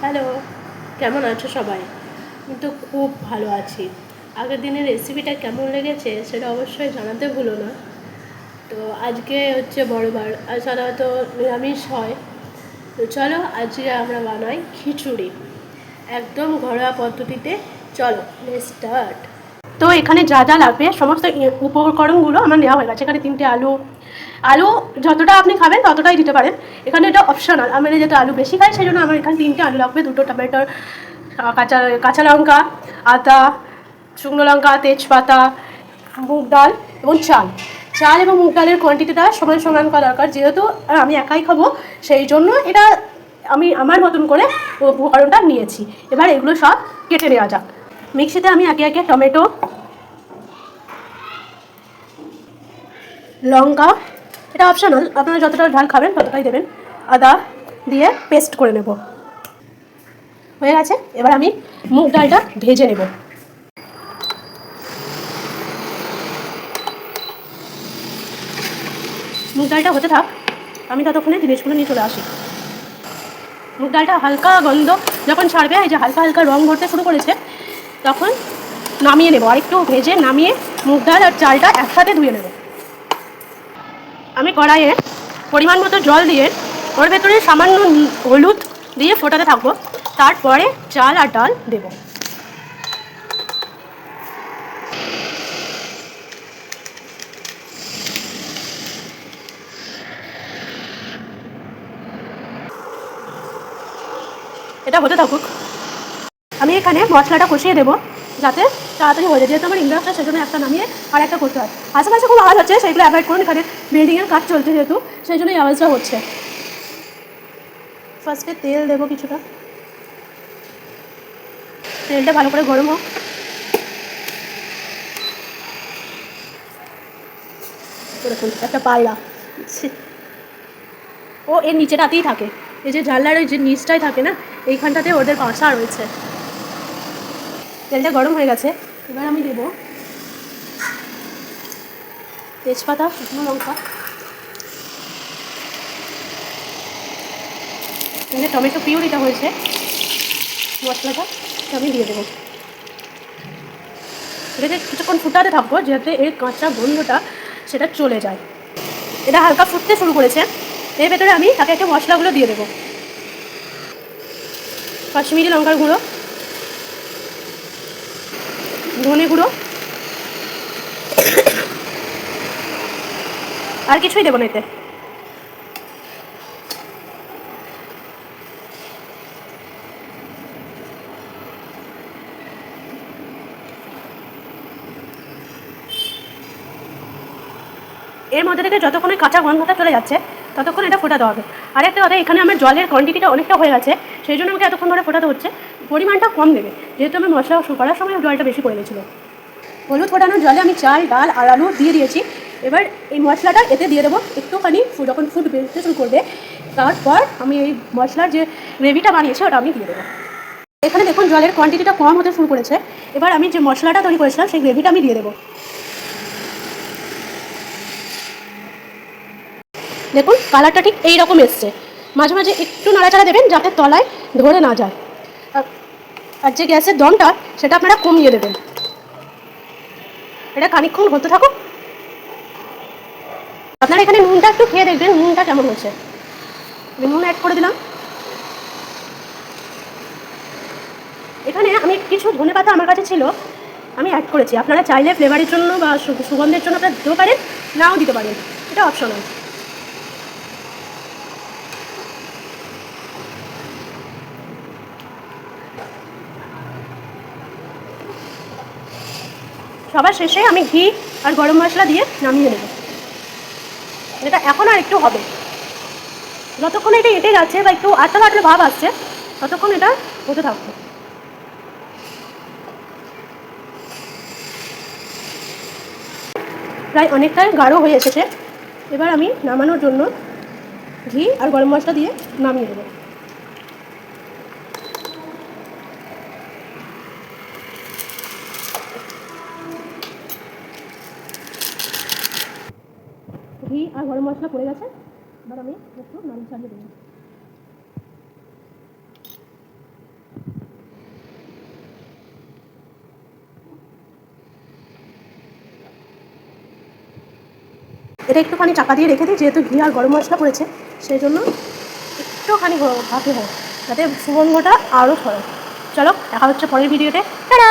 Hello, কেমন আছো সবাই? আমি তো খুব ভালো আছি। আগের দিনের রেসিপিটা কেমন লেগেছে সেটা অবশ্যই জানাতে ভুলো না। তো আজকে হচ্ছে বড়বার, আর সাধারণত নিরামিষ হয়। তো চলো আজকে আমরা বানাই খিচুড়ি, একদম ঘরোয়া পদ্ধতিতে। চলো লেটস স্টার্ট। তো এখানে যা যা লাগবে সমস্ত উপকরণগুলো আমার নেওয়া হয়ে গেছে। এখানে 3টে আলু, আলু যতটা আপনি খাবেন ততটাই দিতে পারেন। এখানে এটা অপশনাল, আমি যেহেতু আলু বেশি খাই সেই জন্য আমার এখানে 3টে আলু লাগবে, 2টো টমেটোর, কাঁচা কাঁচা লঙ্কা, আদা, শুকনো লঙ্কা, তেজপাতা, মুগ ডাল এবং চাল। চাল এবং মুগ ডালের কোয়ান্টিটিটা সমান সমান করা দরকার, যেহেতু আমি একাই খাবো সেই জন্য এটা আমি আমার মতন করে উপকরণটা নিয়েছি। এবার এগুলো সব কেটে নেওয়া যাক। মিক্সিতে আমি একে একে টমেটো, লঙ্কা, এটা অপশনাল, আপনারা যতটা ঝাল খাবেন ততটাই দেবেন, আদা দিয়ে পেস্ট করে নেব। হয়ে গেছে। এবার আমি মুগ ডালটা ভেজে নেব। মুগ ডালটা হতে থাক, আমি ততক্ষণে জিনিসগুলো নিয়ে চলে আসি। মুগ ডালটা হালকা গন্ধ যখন ছাড়বে, এই যে হালকা হালকা রং ধরতে শুরু করেছে, তখন নামিয়ে নেব। আর একটু ভেজে নামিয়ে মুগ ডাল আর চালটা একসাথে ধুয়ে নেব। আমি কড়াইয়ে পরিমাণ মতো জল দিয়ে ওর ভেতরে সামান্য হলুদ দিয়ে ফোটাতে থাকবো, তারপরে চাল আর ডাল দেব। এটা হতে থাকুক। আমি এখানে মশলাটা কষিয়ে দেবো যাতে তাড়াতাড়ি হয়ে যায়, যেহেতু আমার ইন্ডাকশন সেজন্য একটা নামিয়ে আর একটা করতে হয়। আশেপাশে খুব আওয়াজ হচ্ছে, সেগুলো অ্যাভয়েড করুন, এখানে বিল্ডিংয়ের কাজ চলছে যেহেতু, সেই জন্য এই আওয়াজটা হচ্ছে। ফার্স্টে তেল দেবো কিছুটা, তেলটা ভালো করে গরম হোক। দেখুন একটা পাল্লা, ও এর নিচেটাতেই থাকে, এই যে জানলার ওই যে নিচটাই থাকে না, এইখানটাতে ওদের বাসা রয়েছে। তেলটা গরম হয়ে গেছে, এবার আমি দেবো তেজপাতা, শুকনো লঙ্কা, যে টমেটো পিউরিটা হয়েছে মশলাটা আমি দিয়ে দেবো। এটাকে কিছুক্ষণ ফুটাতে থাকবো যাতে এর কাঁচা গন্ধটা সেটা চলে যায়। এটা হালকা ফুটতে শুরু করেছে, এর ভেতরে আমি তাকে একটা মশলাগুলো দিয়ে দেবো। কাশ্মীরি লঙ্কার গুঁড়ো, ধনে গুঁড়ো, আর কিছুই দেবো না এতে। এর মধ্যে থেকে যতক্ষণ কাঁচা গন্ধটা চলে যাচ্ছে ততক্ষণ এটা ফোটাতে হবে। আর একটা কথা, এখানে আমার জলের কোয়ান্টিটিটা অনেকটা হয়ে গেছে, সেই জন্য আমাকে এতক্ষণ ধরে ফোটাতে হচ্ছে। পরিমাণটা কম দেবে, যেহেতু আমি মশলা করার সময় জলটা বেশি পড়ে গেছিলো। হলুদ ফোটানোর জলে আমি চাল, ডাল আর আলু দিয়ে দিয়েছি। এবার এই মশলাটা এতে দিয়ে দেবো একটুখানি, যখন ফুটবে শুরু করবে তারপর আমি এই মশলার যে গ্রেভিটা বানিয়েছি ওটা আমি দিয়ে দেবো। এখানে দেখুন জলের কোয়ান্টিটিটা কম হতে শুরু করেছে। এবার আমি যে মশলাটা তৈরি করেছিলাম সেই গ্রেভিটা আমি দিয়ে দেবো। দেখুন কালারটা ঠিক এই রকম এসছে। মাঝে মাঝে একটু নাড়াচাড়া দেবেন যাতে তলায় ধরে না যায়। আর যে গ্যাসের দমটা সেটা আপনারা কমিয়ে দেবেন। এটা খানিকক্ষণ হতে থাকুক। আপনারা এখানে নুনটা একটু খেয়ে দেখবেন নুনটা কেমন হচ্ছে। নুন অ্যাড করে দিলাম। এখানে আমি কিছু ধনেপাতা আমার কাছে ছিল, আমি অ্যাড করেছি। আপনারা চাইলে ফ্লেভারের জন্য বা সুগন্ধের জন্য আপনারা দিতেও পারেন, নাও দিতে পারেন, এটা অপশনাল। সবার শেষে আমি ঘি আর গরম মশলা দিয়ে নামিয়ে নেব। এটা এখন আর একটু হবে, যতক্ষণ এটা এঁটে যাচ্ছে বা একটু আটটা আটটা ভাব আসছে ততক্ষণ এটা হতে থাকবে। প্রায় অনেকটাই গাঢ় হয়ে এসেছে। এবার আমি নামানোর জন্য ঘি আর গরম মশলা দিয়ে নামিয়ে দেবো। ঘি আর গরম মশলা পড়ে গেছে, এবার আমি একটু নাড়ি চালিয়ে দেবো। এটা একটুখানি চাপা দিয়ে রেখে দিই, যেহেতু ঘি আর গরম মশলা পড়েছে সেই জন্য একটুখানি ভাতে হোক, যাতে সুগন্ধটা আরও ছড়ায়। চলো দেখা হচ্ছে পরের ভিডিওতে। টাটা।